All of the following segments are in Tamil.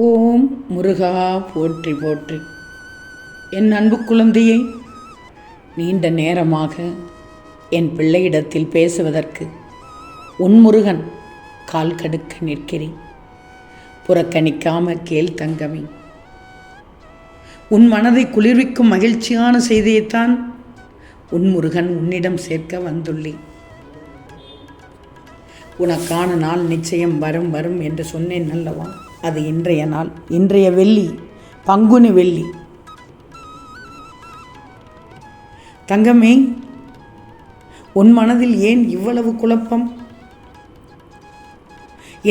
ஓம் முருகா போற்றி போற்றி. என் அன்பு குழந்தையை, நீண்ட நேரமாக என் பிள்ளையிடத்தில் பேசுவதற்கு உன் முருகன் கால் கடுக்க நிற்கிறேன். புறக்கணிக்காம கேள் தங்கமே. உன் மனதை குளிர்விக்கும் மகிழ்ச்சியான செய்தியைத்தான் உன் முருகன் உன்னிடம் சேர்க்க வந்துள்ளேன். உனக்கான நாள் நிச்சயம் வரும் வரும் என்று சொன்னேன் அல்லவா? அது இன்றைய நாள், இன்றைய வெள்ளி, பங்குனி வெள்ளி. தங்கமே, உன் மனதில் ஏன் இவ்வளவு குழப்பம்?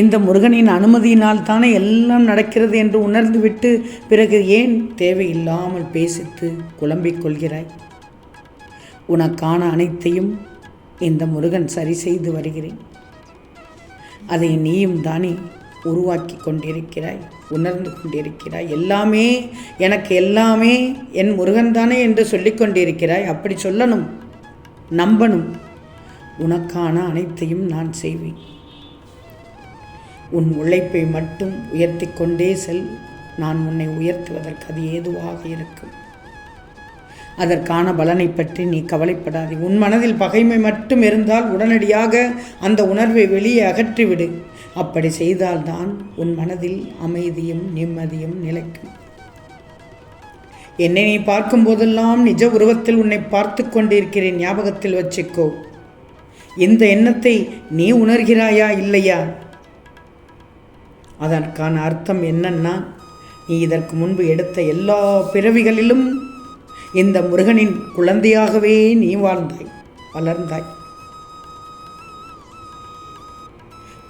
இந்த முருகனின் அனுமதியினால் தானே எல்லாம் நடக்கிறது என்று உணர்ந்துவிட்டு பிறகு ஏன் தேவையில்லாமல் பேசித்து குழம்பிக் கொள்கிறாய்? உனக்கான அனைத்தையும் இந்த முருகன் சரி செய்து வருகிறேன். அதை நீயும் தானே உருவாக்கி கொண்டிருக்கிறாய், உணர்ந்து கொண்டிருக்கிறாய். எல்லாமே எனக்கு, எல்லாமே என் முருகன் தானே என்று சொல்லி கொண்டிருக்கிறாய். அப்படி சொல்லணும், நம்பணும். உனக்கான அனைத்தையும் நான் செய்வேன். உன் உழைப்பை மட்டும் உயர்த்தி கொண்டே செல். நான் உன்னை உயர்த்துவதற்கு அது ஏதுவாக இருக்கும். அதற்கான பலனை பற்றி நீ கவலைப்படாதே. உன் மனதில் பகைமை மட்டும் இருந்தால் உடனடியாக அந்த உணர்வை வெளியே அகற்றிவிடு. அப்படி செய்தால்தான் உன் மனதில் அமைதியும் நிம்மதியும் நிலைக்கும். என்னை நீ பார்க்கும் போதெல்லாம் நிஜ உருவத்தில் உன்னை பார்த்து கொண்டிருக்கிறேன். ஞாபகத்தில் வச்சுக்கோ. இந்த எண்ணத்தை நீ உணர்கிறாயா இல்லையா? அதற்கான அர்த்தம் என்னன்னா, நீ இதற்கு முன்பு எடுத்த எல்லா பிறவிகளிலும் இந்த முருகனின் குழந்தையாகவே நீ வாழ்ந்தாய், வளர்ந்தாய்.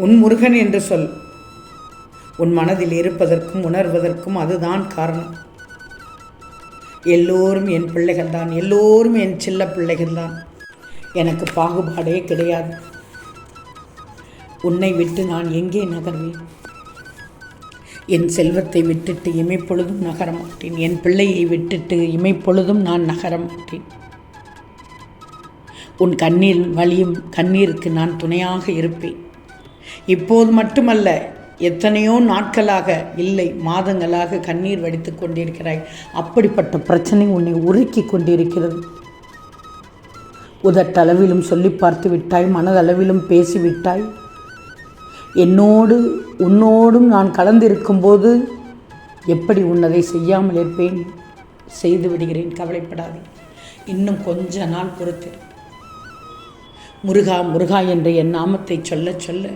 உன் முருகன் என்று சொல். உன் மனதில் இருப்பதற்கும் உணர்வதற்கும் அதுதான் காரணம். எல்லோரும் என் பிள்ளைகள் தான், எல்லோரும் என் சில்ல பிள்ளைகள் தான். எனக்கு பாகுபாடே கிடையாது. உன்னை விட்டு நான் எங்கே நகர்வேன்? என் செல்வத்தை விட்டுட்டு இமைப்பொழுதும் நகர மாட்டேன். என் பிள்ளையை விட்டுட்டு இமைப்பொழுதும் நான் நகர மாட்டேன். உன் கண்ணீர் வலியும் கண்ணீருக்கு நான் துணையாக இருப்பேன். இப்போது மட்டுமல்ல, எத்தனையோ நாட்களாக, இல்லை மாதங்களாக கண்ணீர் வடித்து கொண்டிருக்கிறாய். அப்படிப்பட்ட பிரச்சனை உன்னை உருக்கி கொண்டிருக்கிறது. உதட்டளவிலும் சொல்லி பார்த்து விட்டாய், மனதளவிலும் பேசிவிட்டாய். என்னோடு உன்னோடும் நான் கலந்திருக்கும்போது எப்படி உன்னதை செய்யாமல் இருப்பேன்? செய்து விடுகிறேன், கவலைப்படாதே. இன்னும் கொஞ்ச நாள் பொறுத்து. முருகா முருகா என்று என் நாமத்தை சொல்ல சொல்ல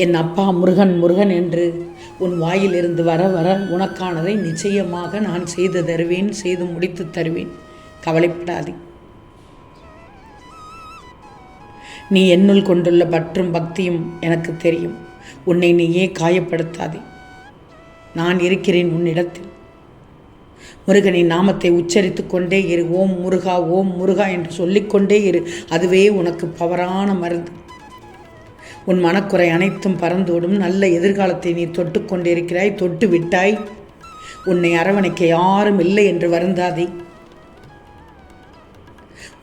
என் அப்பா முருகன் முருகன் என்று உன் வாயிலிருந்து வர வர உனக்கானதை நிச்சயமாக நான் செய்து தருவேன், செய்து முடித்து தருவேன். கவலைப்படாதே. நீ என்னுள் கொண்டுள்ள பற்றும் பக்தியும் எனக்கு தெரியும். உன்னை நீயே காயப்படுத்தாதே. நான் இருக்கிறேன் உன்னிடத்தில். முருகனின் நாமத்தை உச்சரித்து கொண்டே இரு. ஓம் முருகா, ஓம் முருகா என்று சொல்லிக்கொண்டே இரு. அதுவே உனக்கு பவரான மருந்து. உன் மனக்குறை அனைத்தும் பறந்தோடும். நல்ல எதிர்காலத்தை நீ தொட்டு கொண்டிருக்கிறாய், தொட்டு விட்டாய். உன்னை அரவணைக்க யாரும் இல்லை என்று வருந்தாதே.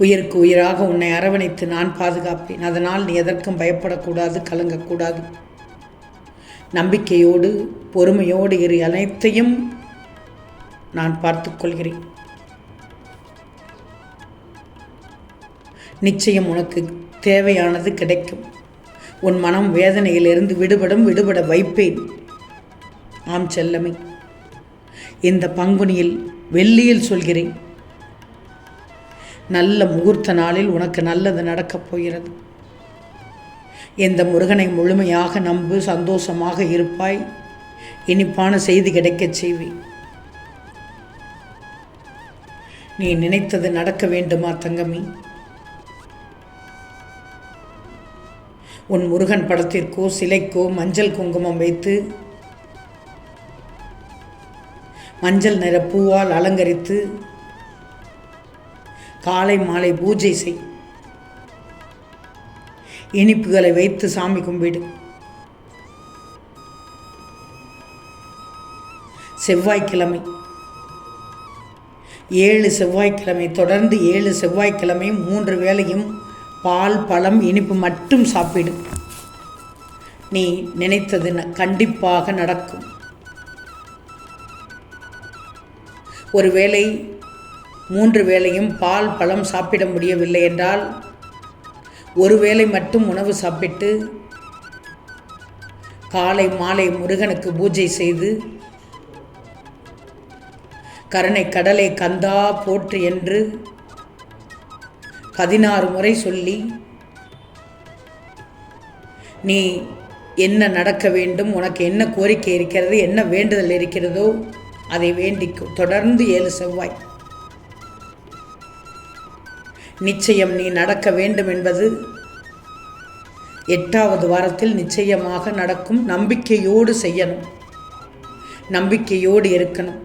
உயிருக்கு உயிராக உன்னை அரவணைத்து நான் பாதுகாப்பேன். அதனால் நீ எதற்கும் பயப்படக்கூடாது, கலங்கக்கூடாது. நம்பிக்கையோடு பொறுமையோடு இரு. அனைத்தையும் நான் பார்த்துக்கொள்கிறேன். நிச்சயம் உனக்கு தேவையானது கிடைக்கும். உன் மனம் வேதனையிலிருந்து விடுபட வைப்பேன். ஆம் செல்லமே, இந்த பங்குனியில் வெள்ளியில் சொல்கிறேன். நல்ல முகூர்த்த நாளில் உனக்கு நல்லது நடக்கப் போகிறது. இந்த முருகனை முழுமையாக நம்பு. சந்தோஷமாக இருப்பாய். இனிப்பான செய்தி கிடைக்கச் செய்வேன். நீ நினைத்தது நடக்க வேண்டுமா தங்கமி? உன் முருகன் படத்திற்கோ சிலைக்கோ மஞ்சள் குங்குமம் வைத்து மஞ்சள் நிற பூவால் அலங்கரித்து காலை மாலை பூஜை செய். இனிப்புகளை வைத்து சாமி கும்பிடு. செவ்வாய்க்கிழமை 7 செவ்வாய்க்கிழமை தொடர்ந்து 7 செவ்வாய்க்கிழமை 3 வேளையும் பால் பழம் இனிப்பு மட்டும் சாப்பிடு. நீ நினைத்தது கண்டிப்பாக நடக்கும். ஒருவேளை 3 வேளையும் பால் பழம் சாப்பிட முடியவில்லை என்றால் ஒரு வேளை மட்டும் உணவு சாப்பிட்டு காலை மாலை முருகனுக்கு பூஜை செய்து கருணை கடலை கந்தா போற்று என்று 16 முறை சொல்லி நீ என்ன நடக்க வேண்டும், உனக்கு என்ன கோரிக்கை இருக்கிறது, என்ன வேண்டுதல் இருக்கிறதோ அதை வேண்டிக்கும். தொடர்ந்து 7 செவ்வாய் நிச்சயம் நீ நடக்க வேண்டும் என்பது 8வது வாரத்தில் நிச்சயமாக நடக்கும். நம்பிக்கையோடு செய்யணும், நம்பிக்கையோடு இருக்கணும்.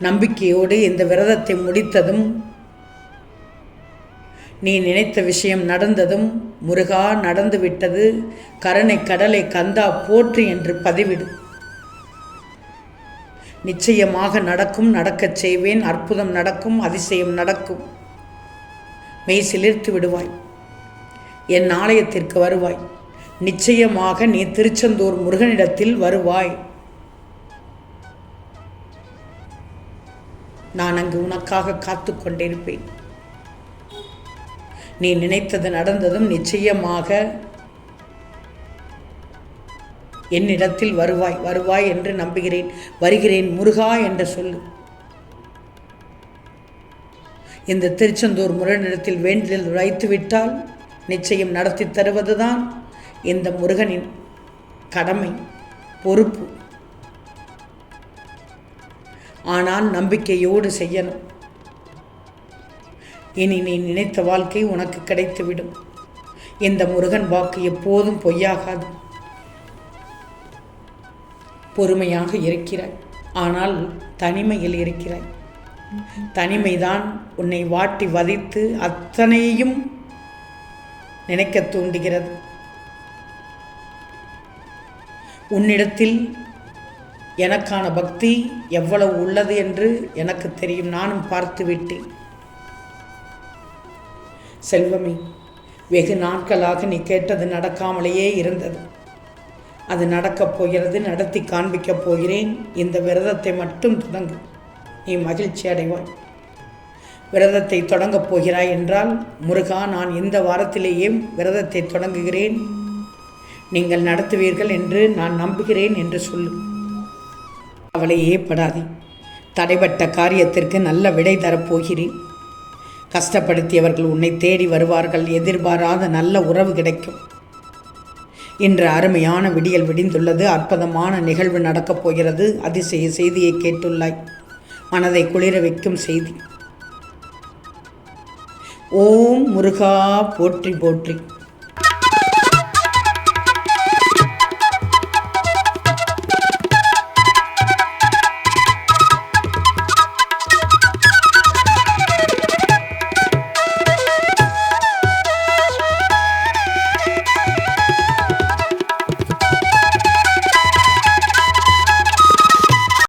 நம்பிக்கையோடு இந்த விரதத்தை முடித்ததும் நீ நினைத்த விஷயம் நடந்ததும் முருகா நடந்து விட்டது, கருணை கடலை கந்தா போற்று என்று பதிவிடு. நிச்சயமாக நடக்கும், நடக்கச் செய்வேன். அற்புதம் நடக்கும், அதிசயம் நடக்கும். மெய் சிலிர்த்து விடுவாய். என் ஆலயத்திற்கு வருவாய். நிச்சயமாக நீ திருச்செந்தூர் முருகனிடத்தில் வருவாய். நான் அங்கு உனக்காக காத்து கொண்டிருப்பேன். நீ நினைத்தது நடந்ததும் நிச்சயமாக என்னிடத்தில் வருவாய் வருவாய் என்று நம்புகிறேன். வருகிறேன் முருகா என்று சொல்லு. இந்த திருச்செந்தூர் முருகனிடத்தில் வேண்டுதல் வைத்துவிட்டால் நிச்சயம் நடத்தி தருவதுதான் இந்த முருகனின் கடமை, பொறுப்பு. ஆனால் நம்பிக்கையோடு செய்யணும். இனி நீ நினைத்த வாழ்க்கை உனக்கு கிடைத்துவிடும். இந்த முருகன் வாக்கு எப்போதும் பொய்யாகாது. பொறுமையாக இருக்கிறாய், ஆனால் தனிமையில் இருக்கிறாய். தனிமைதான் உன்னை வாட்டி வதைத்து அத்தனையும் நினைக்க தூண்டுகிறது. உன்னிடத்தில் எனக்கான பக்தி எவ்வளவு உள்ளது என்று எனக்கு தெரியும். நானும் பார்த்து விட்டேன். செல்வமே, வெகு நாட்களாக நீ கேட்டது நடக்காமலேயே இருந்தது. அது நடக்கப் போகிறது, நடத்தி காண்பிக்கப் போகிறேன். இந்த விரதத்தை மட்டும் தொடங்கு, நீ மகிழ்ச்சி அடைவாய். விரதத்தை தொடங்கப் போகிறாய் என்றால், முருகா நான் இந்த வாரத்திலேயே விரதத்தை தொடங்குகிறேன், நீங்கள் நடத்துவீர்கள் என்று நான் நம்புகிறேன் என்று சொல்லு. கவலையே படாதே. தடைப்பட்ட காரியத்திற்கு நல்ல விடை தரப்போகிறேன். கஷ்டப்படுத்தியவர்கள் உன்னை தேடி வருவார்கள். எதிர்பாராத நல்ல உறவு கிடைக்கும். இன்று அருமையான விடியல் விடிந்துள்ளது. அற்புதமான நிகழ்வு நடக்கப் போகிறது. அதிசய செய்தியை கேட்டுள்ளாய். மனதை குளிர வைக்கும் செய்தி. ஓம் முருகா போற்றி போற்றி.